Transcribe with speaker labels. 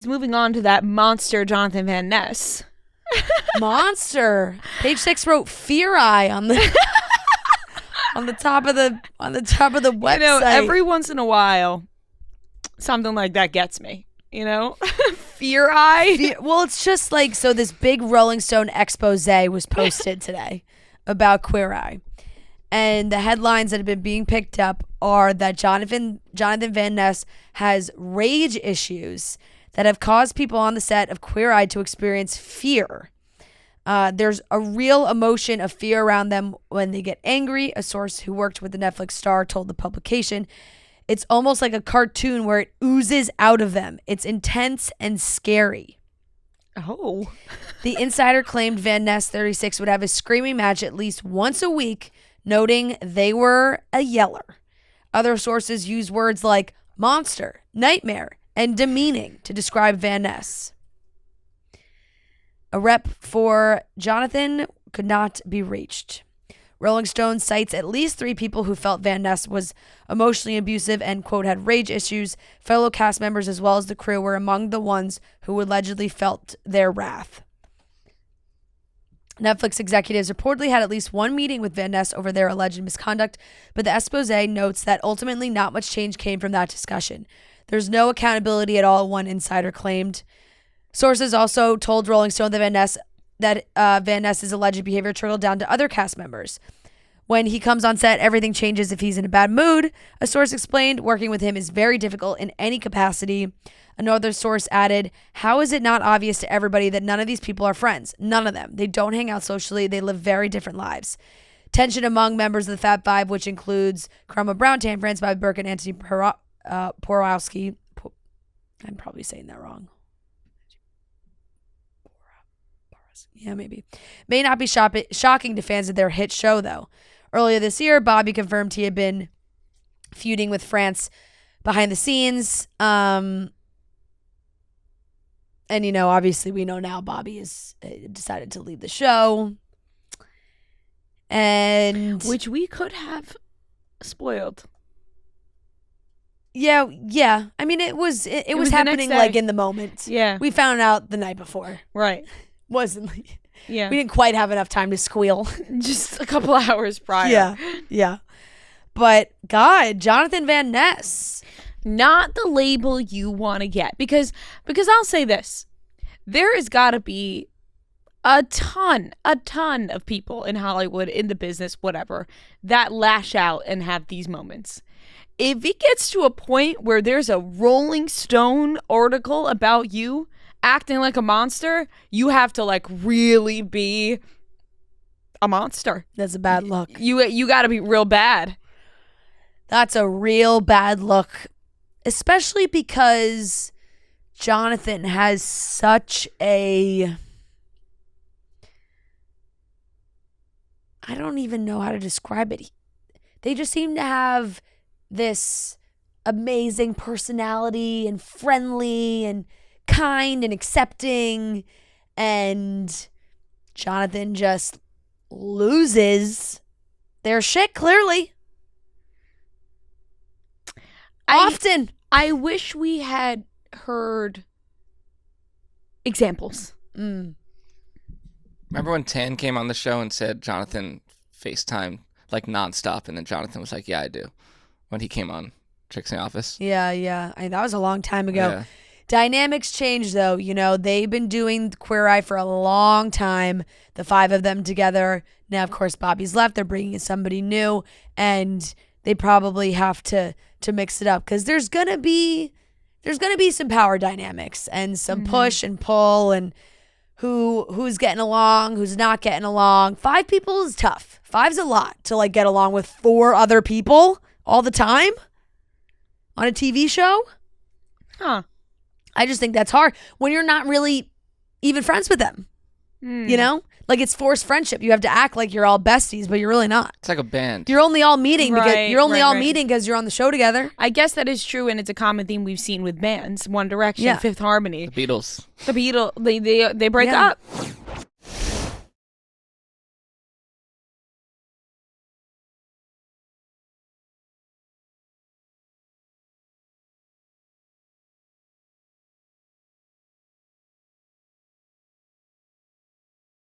Speaker 1: Moving on to that monster Jonathan Van Ness.
Speaker 2: Monster. Page 6 wrote Fear Eye on the on the top of the website.
Speaker 1: You know, every once in a while, something like that gets me. You know, Fear Eye.
Speaker 2: Well, it's just like, so this big Rolling Stone expose was posted today about Queer Eye, and the headlines that have been being picked up are that Jonathan Van Ness has rage issues that have caused people on the set of Queer Eye to experience fear. There's a real emotion of fear around them when they get angry. A source who worked with the Netflix star told the publication, it's almost like a cartoon where it oozes out of them. It's intense and scary.
Speaker 1: Oh.
Speaker 2: The insider claimed Van Ness, 36, would have a screaming match at least once a week, noting they were a yeller. Other sources use words like monster, nightmare, and demeaning to describe Van Ness. A rep for Jonathan could not be reached. Rolling Stone cites at least 3 people who felt Van Ness was emotionally abusive and, quote, had rage issues. Fellow cast members as well as the crew were among the ones who allegedly felt their wrath. Netflix executives reportedly had at least one meeting with Van Ness over their alleged misconduct, but the expose notes that ultimately not much change came from that discussion. There's no accountability at all, one insider claimed. Sources also told Rolling Stone that Van Ness's alleged behavior trickled down to other cast members. When he comes on set, everything changes if he's in a bad mood. A source explained working with him is very difficult in any capacity. Another source added, how is it not obvious to everybody that none of these people are friends? None of them. They don't hang out socially. They live very different lives. Tension among members of the Fab Five, which includes Karma Brown, Tan France, Bobby Burke, and Anthony Porowski. I'm probably saying that wrong. Yeah, maybe. May not be shocking to fans of their hit show, though. Earlier this year, Bobby confirmed he had been feuding with France behind the scenes. And, you know, obviously we know now Bobby has decided to leave the show. And
Speaker 1: which we could have spoiled.
Speaker 2: Yeah. I mean, it was happening like in the moment.
Speaker 1: Yeah.
Speaker 2: We found out the night before.
Speaker 1: Right.
Speaker 2: Wasn't like,
Speaker 1: yeah.
Speaker 2: We didn't quite have enough time to squeal.
Speaker 1: Just a couple hours prior.
Speaker 2: Yeah. But God, Jonathan Van Ness.
Speaker 1: Not the label you want to get. Because I'll say this. There has got to be a ton of people in Hollywood, in the business, whatever, that lash out and have these moments. If it gets to a point where there's a Rolling Stone article about you acting like a monster, you have to like really be a monster.
Speaker 2: That's a bad look.
Speaker 1: You got to be real bad.
Speaker 2: That's a real bad look, especially because Jonathan has such a, I don't even know how to describe it. They just seem to have this amazing personality and friendly and kind and accepting, and Jonathan just loses their shit clearly. Often.
Speaker 1: I wish we had heard examples.
Speaker 3: Remember when Tan came on the show and said Jonathan FaceTime like nonstop, and then Jonathan was like, yeah, I do, when he came on Chicks in the Office?
Speaker 2: Yeah. That was a long time ago.
Speaker 3: Yeah.
Speaker 2: Dynamics change, though. You know, they've been doing Queer Eye for a long time, the 5 of them together. Now, of course, Bobby's left. They're bringing in somebody new, and they probably have to mix it up because there's gonna be some power dynamics and some push and pull and who's getting along, who's not getting along. 5 people is tough. 5's a lot to like get along with 4 other people all the time on a TV show.
Speaker 1: Huh.
Speaker 2: I just think that's hard when you're not really even friends with them. You know? Like, it's forced friendship. You have to act like you're all besties, but you're really not.
Speaker 3: It's like a band.
Speaker 2: You're only all meeting because
Speaker 1: Right.
Speaker 2: meeting because you're on the show together.
Speaker 1: I guess that is true, and it's a common theme we've seen with bands. One Direction,
Speaker 2: Yeah.
Speaker 1: Fifth Harmony.
Speaker 3: The Beatles.
Speaker 1: The Beatles, they break up.